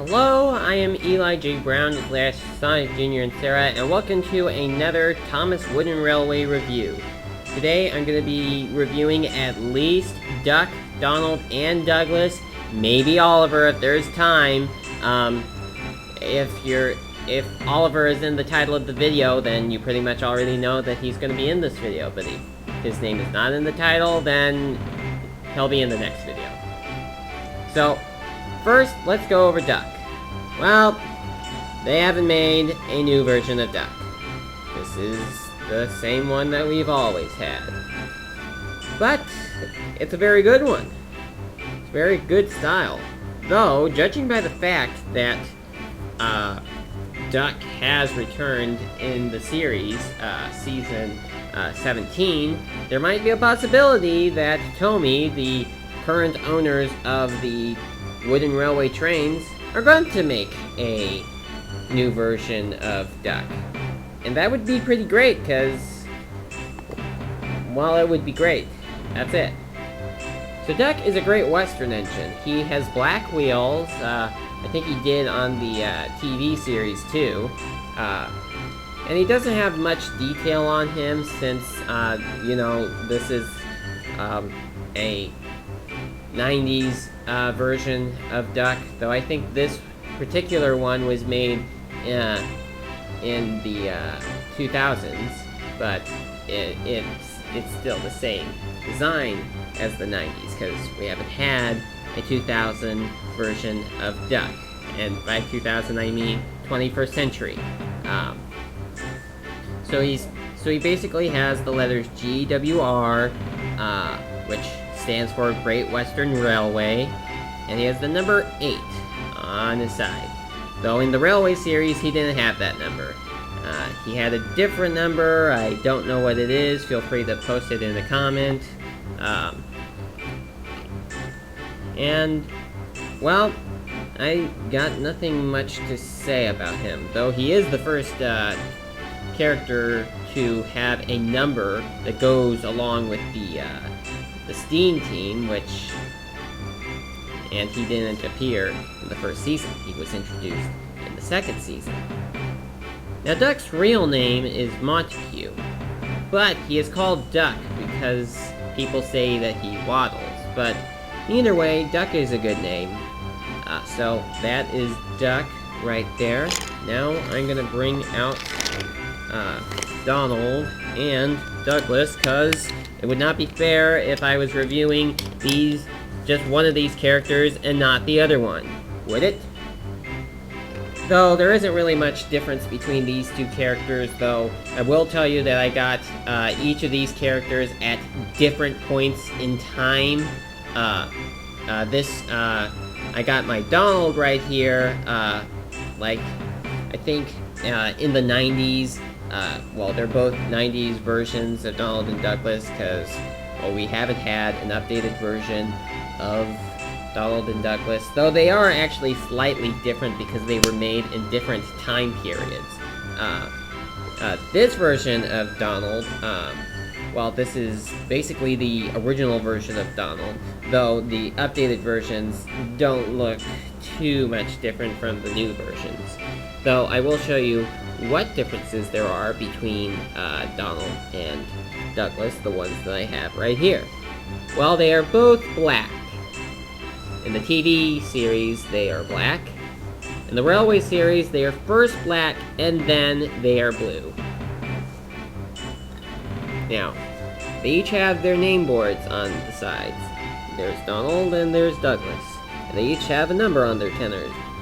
Hello, I am Eli J. Brown / Sonic Jr. and Sarah, and welcome to another Thomas Wooden Railway review. Today I'm going to be reviewing at least Duck, Donald, and Douglas, maybe Oliver if there's time. If Oliver is in the title of the video, then you pretty much already know that he's going to be in this video, but if his name is not in the title, then he'll be in the next video. So, first, let's go over Duck. Well, they haven't made a new version of Duck. This is the same one that we've always had. But, it's a very good one. It's very good style. Though, judging by the fact that, Duck has returned in the series, season 17, there might be a possibility that TOMY, the current owners of the wooden railway trains, are going to make a new version of Duck. And that would be pretty great, because, well, it would be great. That's it. So Duck is a great Western engine. He has black wheels, I think he did on the TV series too. And he doesn't have much detail on him since, this is a 90s version of Duck, though I think this particular one was made in the 2000s, but it's still the same design as the 90s, because we haven't had a 2000 version of Duck, and by 2000 I mean 21st century. So he basically has the letters GWR, which stands for Great Western Railway, and he has the number 8 on his side. Though in the Railway series, he didn't have that number. He had a different number. I don't know what it is. Feel free to post it in the comment. And, well, I got nothing much to say about him, though he is the first character to have a number that goes along with the Steam Team, and he didn't appear in the first season. He was introduced in the second season. Now, Duck's real name is Montague, but he is called Duck because people say that he waddles, but either way, Duck is a good name. So that is Duck right there. Now I'm gonna bring out Donald and Douglas, because it would not be fair if I was reviewing just one of these characters and not the other one, would it? Though there isn't really much difference between these two characters, though I will tell you that I got each of these characters at different points in time. I got my Donald right here, I think in the 90s. Well, they're both 90s versions of Donald and Douglas, because, well, we haven't had an updated version of Donald and Douglas, though they are actually slightly different because they were made in different time periods. This version of Donald, well, this is basically the original version of Donald, though the updated versions don't look too much different from the new versions. Though I will show you what differences there are between Donald and Douglas, the ones that I have right here. Well, they are both black. In the TV series, they are black. In the Railway series, they are first black, and then they are blue. Now, they each have their name boards on the sides. There's Donald and there's Douglas. And they each have a number on their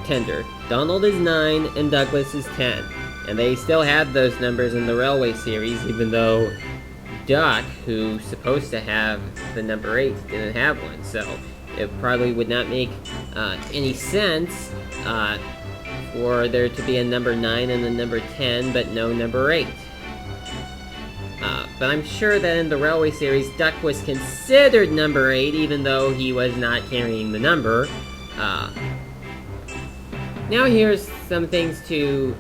tender. Donald is 9 and Douglas is 10. And they still have those numbers in the Railway series, even though Duck, who's supposed to have the number 8, didn't have one. So it probably would not make any sense for there to be a number 9 and a number 10, but no number 8. But I'm sure that in the Railway series, Duck was considered number 8, even though he was not carrying the number. Now here's some things to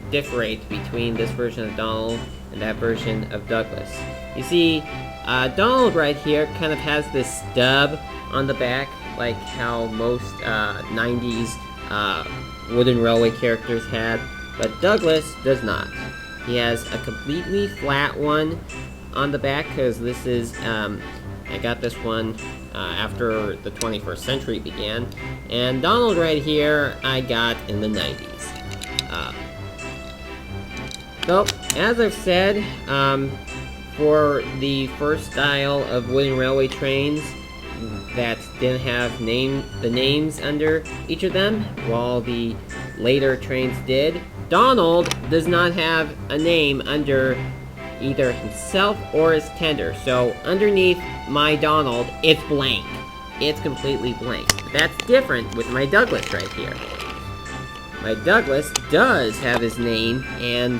differentiate between this version of Donald and that version of Douglas. You see, Donald right here kind of has this stub on the back, like how most 90s wooden railway characters had, but Douglas does not. He has a completely flat one on the back, because this is, I got this one after the 21st century began, and Donald right here I got in the 90s. So, as I've said, for the first style of wooden railway trains that didn't have the names under each of them, while the later trains did, Donald does not have a name under either himself or his tender. So underneath my Donald, it's blank. It's completely blank. That's different with my Douglas right here. My Douglas does have his name and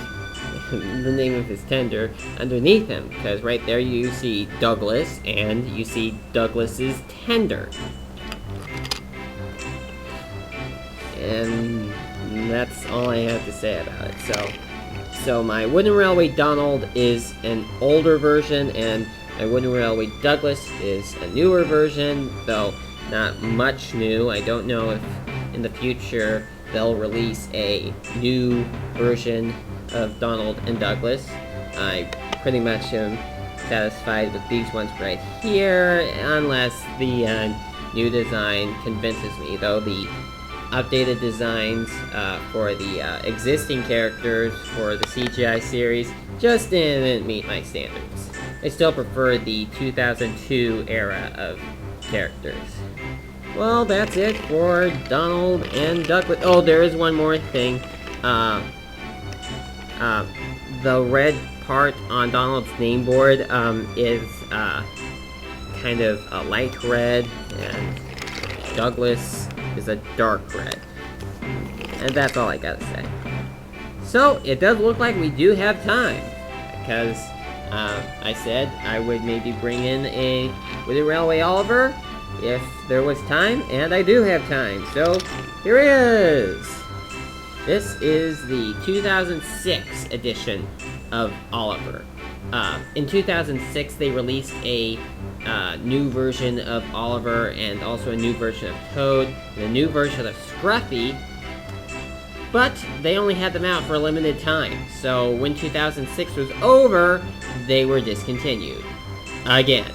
the name of his tender underneath him, because right there you see Douglas and you see Douglas's tender. And that's all I have to say about it. So my Wooden Railway Donald is an older version, and my Wooden Railway Douglas is a newer version, though not much new. I don't know if in the future they'll release a new version of Donald and Douglas. I pretty much am satisfied with these ones right here, unless the new design convinces me, though the updated designs for the existing characters for the CGI series just didn't meet my standards. I still prefer the 2002 era of characters. Well, that's it for Donald and Douglas. Oh, there is one more thing. The red part on Donald's name board is kind of a light red, and Douglas is a dark red. And that's all I gotta say. So, it does look like we do have time, because I said I would maybe bring in a Wooden Railway Oliver if there was time, and I do have time. So, here he is! This is the 2006 edition of Oliver. In 2006, they released a new version of Oliver, and also a new version of Toad, and a new version of Scruffy, but they only had them out for a limited time. So when 2006 was over, they were discontinued. Again.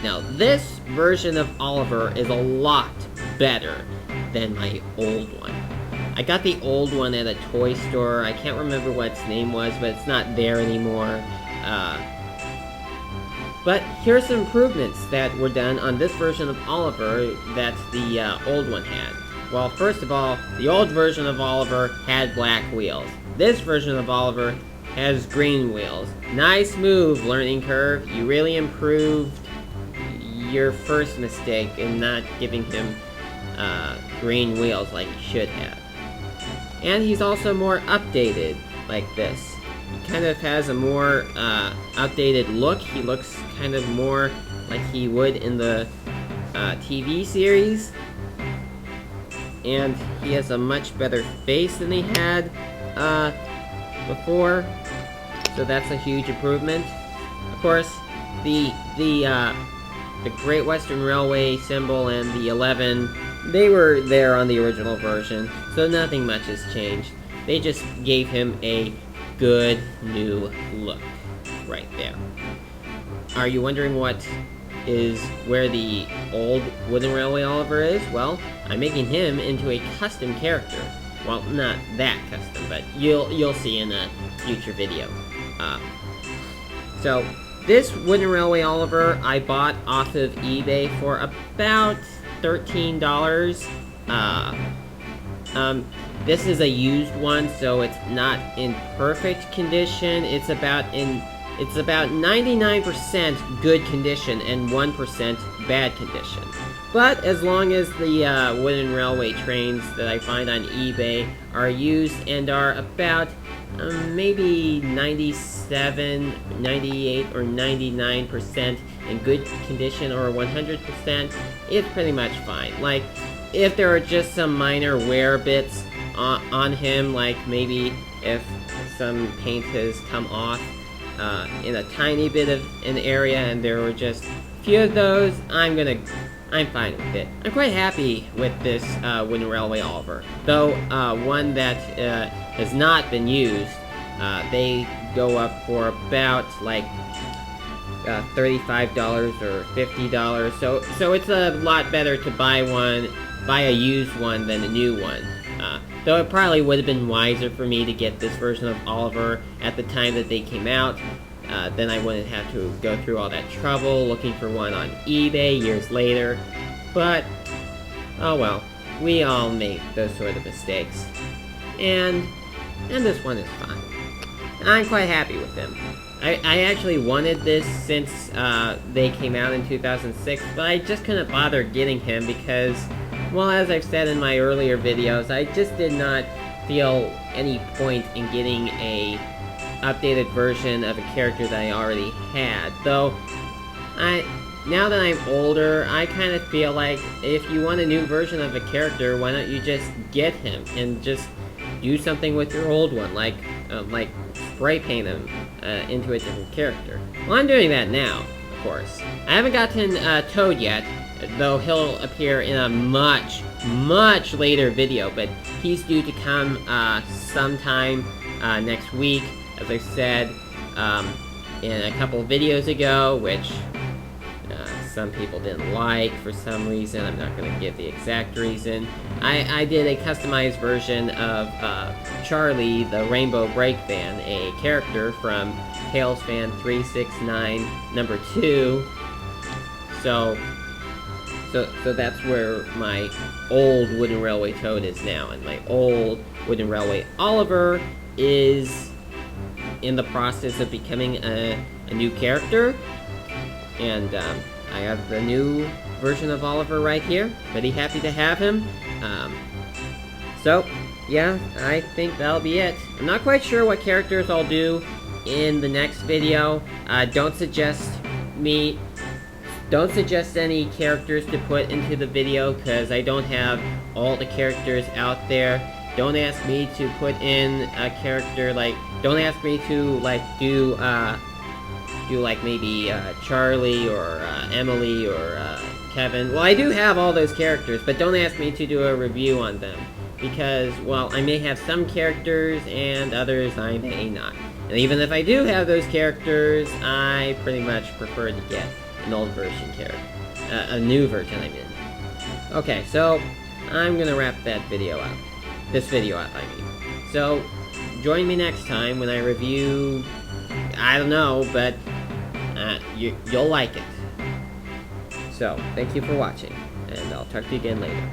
Now, this version of Oliver is a lot better than my old one. I got the old one at a toy store. I can't remember what its name was, but it's not there anymore. But here's some improvements that were done on this version of Oliver that the old one had. Well, first of all, the old version of Oliver had black wheels. This version of Oliver has green wheels. Nice move, learning curve. You really improved your first mistake in not giving him green wheels like you should have. And he's also more updated, like this. He kind of has a more updated look. He looks kind of more like he would in the TV series. And he has a much better face than he had before. So that's a huge improvement. Of course, the Great Western Railway symbol and the 11, they were there on the original version, so nothing much has changed. They just gave him a good new look right there. Are you wondering where the old Wooden Railway Oliver is? Well, I'm making him into a custom character. Well, not that custom, but you'll see in a future video. So this Wooden Railway Oliver I bought off of eBay for about $13. This is a used one, so it's not in perfect condition. It's about 99% good condition and 1% bad condition. But as long as the wooden railway trains that I find on eBay are used and are about maybe 97, 98, or 99% in good condition, or 100%, it's pretty much fine. Like, if there are just some minor wear bits on him, like maybe if some paint has come off in a tiny bit of an area and there were just a few of those, I'm I'm fine with it. I'm quite happy with this Wooden Railway Oliver. Though, one that has not been used, they go up for about, like, $35 or $50. So it's a lot better to buy a used one than a new one. Though it probably would have been wiser for me to get this version of Oliver at the time that they came out. Then I wouldn't have to go through all that trouble looking for one on eBay years later. But, oh well, we all make those sort of mistakes. And this one is fine. I'm quite happy with them. I actually wanted this since they came out in 2006, but I just couldn't bother getting him because, well, as I've said in my earlier videos, I just did not feel any point in getting a updated version of a character that I already had. Though, now that I'm older, I kind of feel like if you want a new version of a character, why don't you just get him and just do something with your old one, like spray paint him into a different character. Well, I'm doing that now, of course. I haven't gotten Toad yet, though he'll appear in a much, much later video, but he's due to come sometime next week, as I said in a couple of videos ago, which some people didn't like for some reason. I'm not going to give the exact reason. I did a customized version of Charlie, the Rainbow Brake Van, a character from Tales Fan 369 number 2. So that's where my old Wooden Railway Toad is now, and my old Wooden Railway Oliver is in the process of becoming a new character. And I have the new version of Oliver right here. Pretty happy to have him. So, yeah, I think that'll be it. I'm not quite sure what characters I'll do in the next video. Don't suggest any characters to put into the video, because I don't have all the characters out there. Don't ask me to put in a character, like, don't ask me to, like, do like, maybe, Charlie, or, Emily, or, Kevin. Well, I do have all those characters, but don't ask me to do a review on them. Because, well, I may have some characters, and others I may not. And even if I do have those characters, I pretty much prefer to get an old version character. A new version, I mean. Okay, so, I'm gonna wrap that video up. This video up, I mean. So, join me next time when I review, I don't know, but you'll like it. So, thank you for watching, and I'll talk to you again later.